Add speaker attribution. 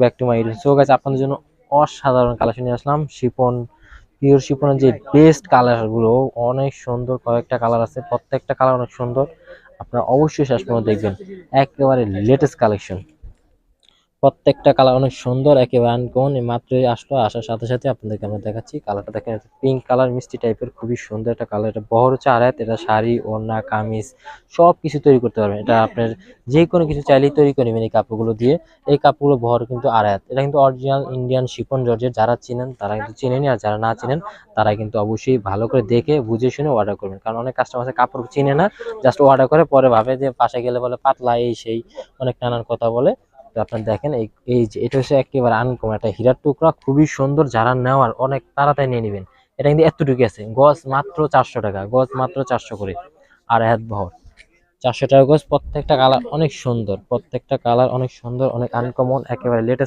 Speaker 1: Back to my YouTube. So guys, আপনাদের জন্য অসাধারণ কালেকশন নিয়ে আসলাম। শিফন, পিওর শিফনের যে বেস্ট কালার গুলো, অনেক সুন্দর কয়েকটা কালার আছে, প্রত্যেকটা কালার অনেক সুন্দর। আপনারা অবশ্যই শেষ পর্যন্ত দেখবেন। একেবারে লেটেস্ট কালেকশন, প্রত্যেকটা কালার অনেক সুন্দর, একেবারে আনকমন। এই মাত্রই আসলো, আসার সাথে সাথে আপনাদেরকে আমরা দেখাচ্ছি। কালারটা দেখেন, পিঙ্ক কালার, মিষ্টি টাইপের, খুবই সুন্দর একটা কালার। এটা বহর হচ্ছে আড়াত। এটা শাড়ি, ওড়না, কামিজ সব কিছু তৈরি করতে পারবেন। এটা আপনার যে কোনো কিছু চাইলেই তৈরি করে নেবেন এই কাপড়গুলো দিয়ে। এই কাপড়গুলো বহর কিন্তু আড়াত। এটা কিন্তু অরিজিনাল ইন্ডিয়ান শিফন জর্জেট। যারা চিনেন তারা কিন্তু চিনেনি, আর যারা না চিনেন তারা কিন্তু অবশ্যই ভালো করে দেখে বুঝে শুনে অর্ডার করবেন। কারণ অনেক কাস্টমার আছে কাপড় চিনে না, জাস্ট অর্ডার করে, পরে ভাবে যে পাশে গেলে বলে পাতলা, এই সেই অনেক নানান কথা বলে। তো আপনারা দেখেন, এই যে এটা হচ্ছে একেবারে আনকমন একটা হীরার টুকরা, খুবই সুন্দর। যারা নেওয়ার অনেক তাড়াতাড়ি নিয়ে নেবেন। এটা কিন্তু এতটুকু আছে, গজ মাত্র 400 টাকা, গজ মাত্র 400 করে। আর হাত বহর 400 টাকা গজ। প্রত্যেকটা কালার অনেক সুন্দর, প্রত্যেকটা কালার অনেক সুন্দর, অনেক আনকমন, একেবারে লেটেস্ট।